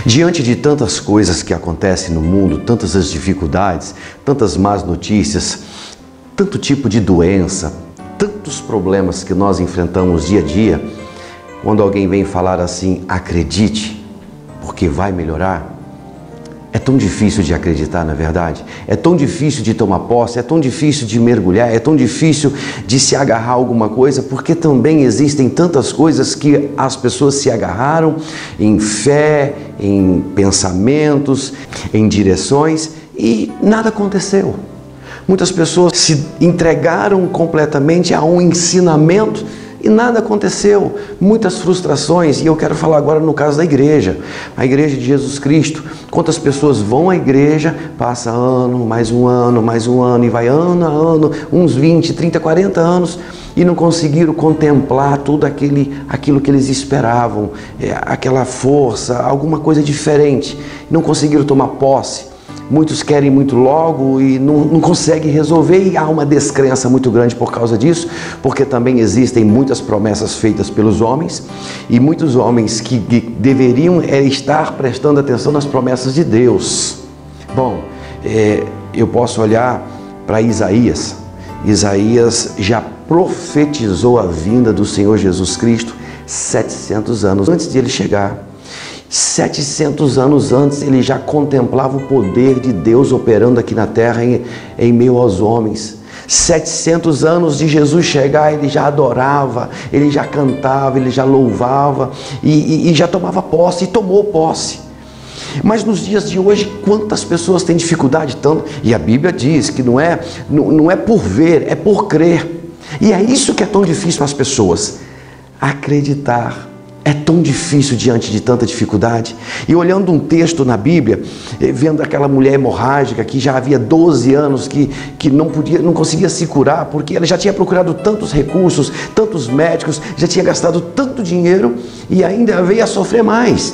Diante de tantas coisas que acontecem no mundo, tantas as dificuldades, tantas más notícias, tanto tipo de doença, tantos problemas que nós enfrentamos dia a dia, quando alguém vem falar assim, acredite, porque vai melhorar, é tão difícil de acreditar, na verdade. É tão difícil de tomar posse, é tão difícil de mergulhar, é tão difícil de se agarrar a alguma coisa, porque também existem tantas coisas que as pessoas se agarraram em fé, em pensamentos, em direções e nada aconteceu. Muitas pessoas se entregaram completamente a um ensinamento e nada aconteceu, muitas frustrações, e eu quero falar agora no caso da igreja, a igreja de Jesus Cristo. Quantas pessoas vão à igreja, passa ano, mais um ano, e vai ano a ano, uns 20, 30, 40 anos, e não conseguiram contemplar tudo aquilo que eles esperavam, aquela força, alguma coisa diferente, não conseguiram tomar posse. Muitos querem muito logo e não conseguem resolver, e há uma descrença muito grande por causa disso, porque também existem muitas promessas feitas pelos homens e muitos homens que deveriam estar prestando atenção nas promessas de Deus. Bom, eu posso olhar para Isaías. Isaías já profetizou a vinda do Senhor Jesus Cristo 700 anos antes de ele chegar. 700 anos antes ele já contemplava o poder de Deus operando aqui na terra em meio aos homens. 700 anos de Jesus chegar, ele já adorava, ele já cantava, ele já louvava e já tomava posse e tomou posse. Mas nos dias de hoje, quantas pessoas têm dificuldade tanto? E a Bíblia diz que não é por ver, é por crer. E é isso que é tão difícil para as pessoas, acreditar. É tão difícil diante de tanta dificuldade. E olhando um texto na Bíblia, vendo aquela mulher hemorrágica que já havia 12 anos que não conseguia se curar, porque ela já tinha procurado tantos recursos, tantos médicos, já tinha gastado tanto dinheiro e ainda veio a sofrer mais.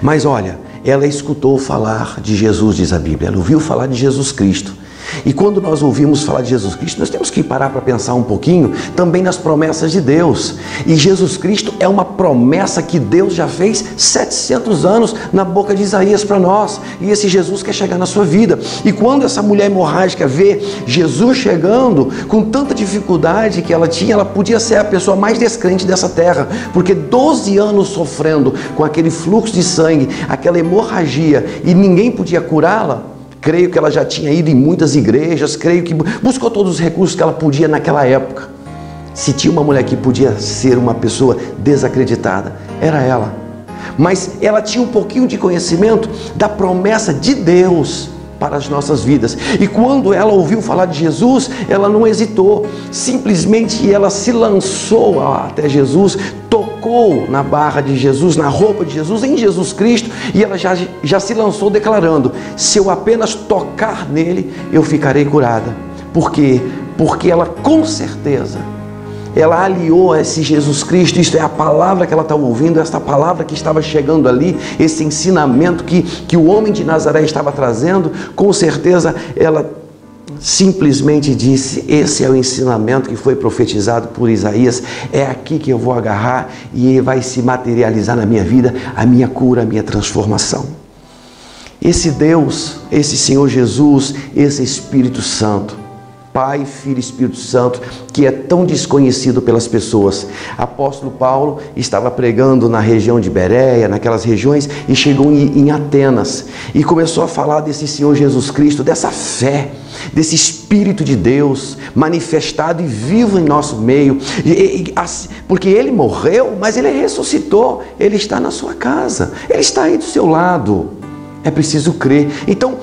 Mas olha, ela escutou falar de Jesus, diz a Bíblia, ela ouviu falar de Jesus Cristo. E quando nós ouvimos falar de Jesus Cristo, nós temos que parar para pensar um pouquinho também nas promessas de Deus. E Jesus Cristo é uma promessa que Deus já fez 700 anos na boca de Isaías para nós. E esse Jesus quer chegar na sua vida. E quando essa mulher hemorrágica vê Jesus chegando, com tanta dificuldade que ela tinha, ela podia ser a pessoa mais descrente dessa terra. Porque 12 anos sofrendo com aquele fluxo de sangue, aquela hemorragia, e ninguém podia curá-la. Creio que ela já tinha ido em muitas igrejas, creio que buscou todos os recursos que ela podia naquela época. Se tinha uma mulher que podia ser uma pessoa desacreditada, era ela. Mas ela tinha um pouquinho de conhecimento da promessa de Deus para as nossas vidas. E quando ela ouviu falar de Jesus, ela não hesitou. Simplesmente ela se lançou até Jesus, tocou na barra de Jesus, na roupa de Jesus, em Jesus Cristo, e ela já se lançou declarando: se eu apenas tocar nele, eu ficarei curada. Por quê? Porque ela com certeza, ela aliou a esse Jesus Cristo, isto é a palavra que ela estava ouvindo, esta palavra que estava chegando ali, esse ensinamento que o homem de Nazaré estava trazendo, com certeza ela simplesmente disse: esse é o ensinamento que foi profetizado por Isaías, é aqui que eu vou agarrar e vai se materializar na minha vida, a minha cura, a minha transformação. Esse Deus, esse Senhor Jesus, esse Espírito Santo, Pai, Filho e Espírito Santo, que é tão desconhecido pelas pessoas. Apóstolo Paulo estava pregando na região de Bereia, naquelas regiões, e chegou em Atenas e começou a falar desse Senhor Jesus Cristo, dessa fé, desse Espírito de Deus manifestado e vivo em nosso meio, porque ele morreu, mas ele ressuscitou, ele está na sua casa, ele está aí do seu lado. É preciso crer. Então,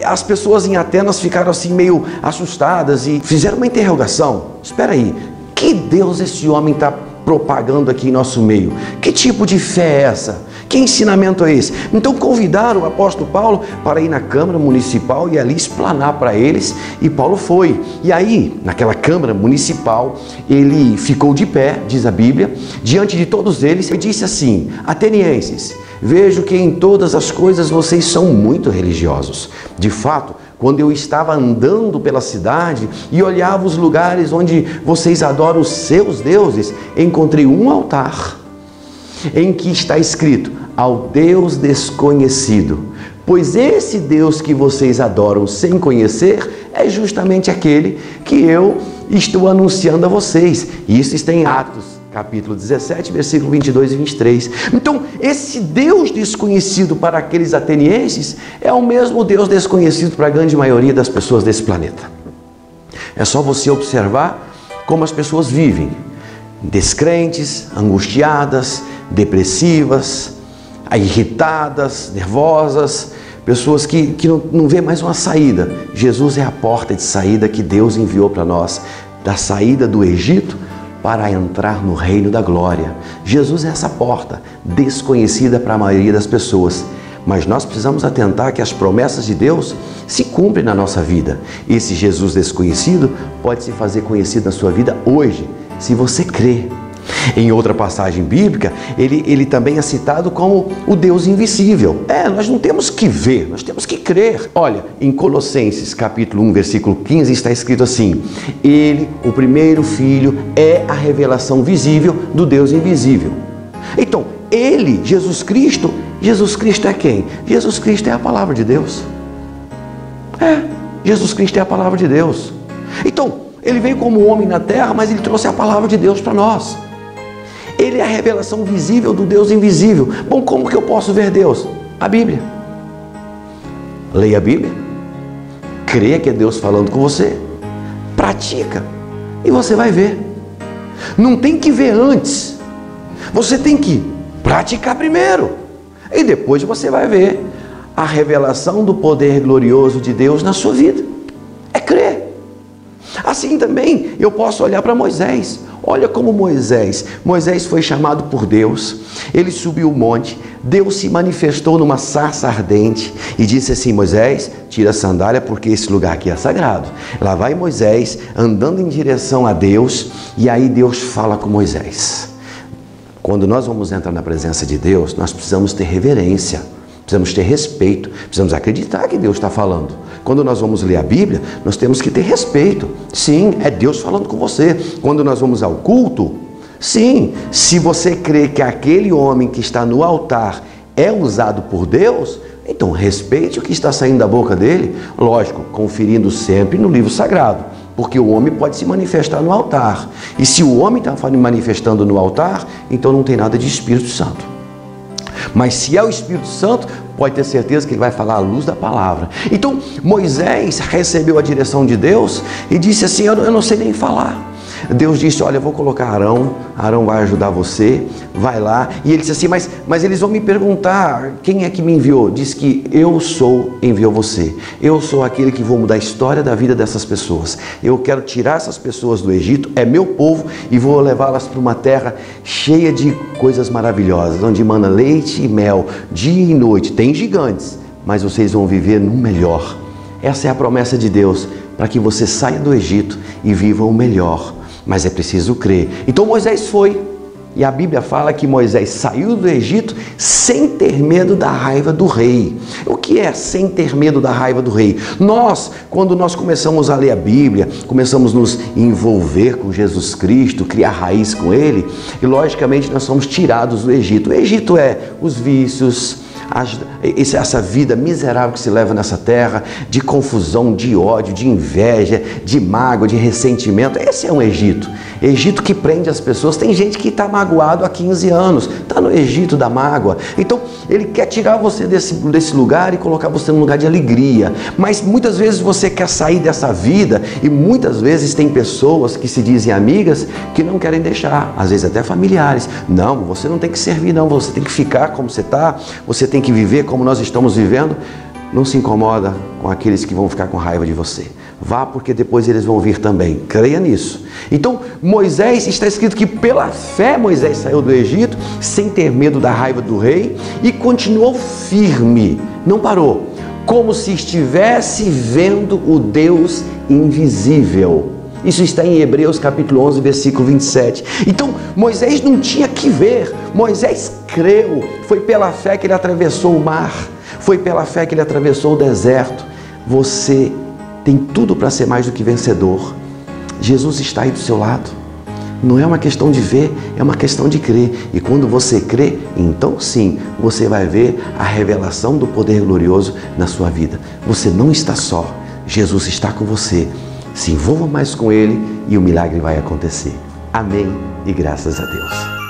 as pessoas em Atenas ficaram assim meio assustadas e fizeram uma interrogação. Espera aí, que Deus esse homem está propagando aqui em nosso meio? Que tipo de fé é essa? Que ensinamento é esse? Então convidaram o apóstolo Paulo para ir na Câmara Municipal e ali explanar para eles, e Paulo foi. E aí, naquela Câmara Municipal, ele ficou de pé, diz a Bíblia, diante de todos eles e disse assim: atenienses, vejo que em todas as coisas vocês são muito religiosos. De fato, quando eu estava andando pela cidade e olhava os lugares onde vocês adoram os seus deuses, encontrei um altar em que está escrito: ao Deus desconhecido, pois esse Deus que vocês adoram sem conhecer é justamente aquele que eu estou anunciando a vocês. E isso está em Atos, capítulo 17, versículo 22 e 23. Então, esse Deus desconhecido para aqueles atenienses é o mesmo Deus desconhecido para a grande maioria das pessoas desse planeta. É só você observar como as pessoas vivem, descrentes, angustiadas, depressivas, irritadas, nervosas, pessoas que não vê mais uma saída. Jesus é a porta de saída que Deus enviou para nós, da saída do Egito para entrar no reino da glória. Jesus é essa porta, desconhecida para a maioria das pessoas. Mas nós precisamos atentar que as promessas de Deus se cumprem na nossa vida. Esse Jesus desconhecido pode se fazer conhecido na sua vida hoje, se você crer. Em outra passagem bíblica, ele também é citado como o Deus invisível. Nós não temos que ver, nós temos que crer. Olha, em Colossenses capítulo 1, versículo 15, está escrito assim: Ele, o primeiro filho, é a revelação visível do Deus invisível. Então, Ele, Jesus Cristo é quem? Jesus Cristo é a palavra de Deus. Jesus Cristo é a palavra de Deus. Então, Ele veio como homem na terra, mas Ele trouxe a palavra de Deus para nós. Ele é a revelação visível do Deus invisível. Bom, como que eu posso ver Deus? A Bíblia. Leia a Bíblia. Creia que é Deus falando com você. Pratica. E você vai ver. Não tem que ver antes. Você tem que praticar primeiro. E depois você vai ver a revelação do poder glorioso de Deus na sua vida. É crer. Assim também eu posso olhar para Moisés. Olha como Moisés foi chamado por Deus, ele subiu o monte, Deus se manifestou numa sarça ardente e disse assim: Moisés, tira a sandália porque esse lugar aqui é sagrado. Lá vai Moisés andando em direção a Deus e aí Deus fala com Moisés. Quando nós vamos entrar na presença de Deus, nós precisamos ter reverência, precisamos ter respeito, precisamos acreditar que Deus está falando. Quando nós vamos ler a Bíblia, nós temos que ter respeito. Sim, é Deus falando com você. Quando nós vamos ao culto, sim, se você crê que aquele homem que está no altar é usado por Deus, então respeite o que está saindo da boca dele, lógico, conferindo sempre no livro sagrado, porque o homem pode se manifestar no altar. E se o homem está manifestando no altar, então não tem nada de Espírito Santo. Mas se é o Espírito Santo, pode ter certeza que ele vai falar à luz da palavra. Então, Moisés recebeu a direção de Deus e disse assim: eu não sei nem falar. Deus disse: olha, eu vou colocar Arão vai ajudar você, vai lá. E ele disse assim: mas eles vão me perguntar, quem é que me enviou? Diz que eu sou, enviou você. Eu sou aquele que vou mudar a história da vida dessas pessoas. Eu quero tirar essas pessoas do Egito, é meu povo, e vou levá-las para uma terra cheia de coisas maravilhosas, onde mana leite e mel, dia e noite. Tem gigantes, mas vocês vão viver no melhor. Essa é a promessa de Deus, para que você saia do Egito e viva o melhor. Mas é preciso crer. Então Moisés foi. E a Bíblia fala que Moisés saiu do Egito sem ter medo da raiva do rei. O que é sem ter medo da raiva do rei? Quando nós começamos a ler a Bíblia, começamos a nos envolver com Jesus Cristo, criar raiz com Ele, e logicamente nós somos tirados do Egito. O Egito é os vícios, essa vida miserável que se leva nessa terra, de confusão, de ódio, de inveja, de mágoa, de ressentimento. Esse é um Egito. Egito que prende as pessoas. Tem gente que está magoado há 15 anos, está no Egito da mágoa. Então, ele quer tirar você desse lugar e colocar você num lugar de alegria. Mas muitas vezes você quer sair dessa vida e muitas vezes tem pessoas que se dizem amigas que não querem deixar, às vezes até familiares. Não, você não tem que servir, não. Você tem que ficar como você está, você tem que viver como nós estamos vivendo. Não se incomoda com aqueles que vão ficar com raiva de você. Vá, porque depois eles vão vir também. Creia nisso. Então, Moisés, está escrito que pela fé Moisés saiu do Egito, sem ter medo da raiva do rei, e continuou firme, não parou, como se estivesse vendo o Deus invisível. Isso está em Hebreus capítulo 11, versículo 27. Então, Moisés não tinha que ver. Moisés creu. Foi pela fé que ele atravessou o mar. Foi pela fé que ele atravessou o deserto. Você tem tudo para ser mais do que vencedor. Jesus está aí do seu lado. Não é uma questão de ver, é uma questão de crer. E quando você crê, então sim, você vai ver a revelação do poder glorioso na sua vida. Você não está só, Jesus está com você. Se envolva mais com Ele e o milagre vai acontecer. Amém e graças a Deus.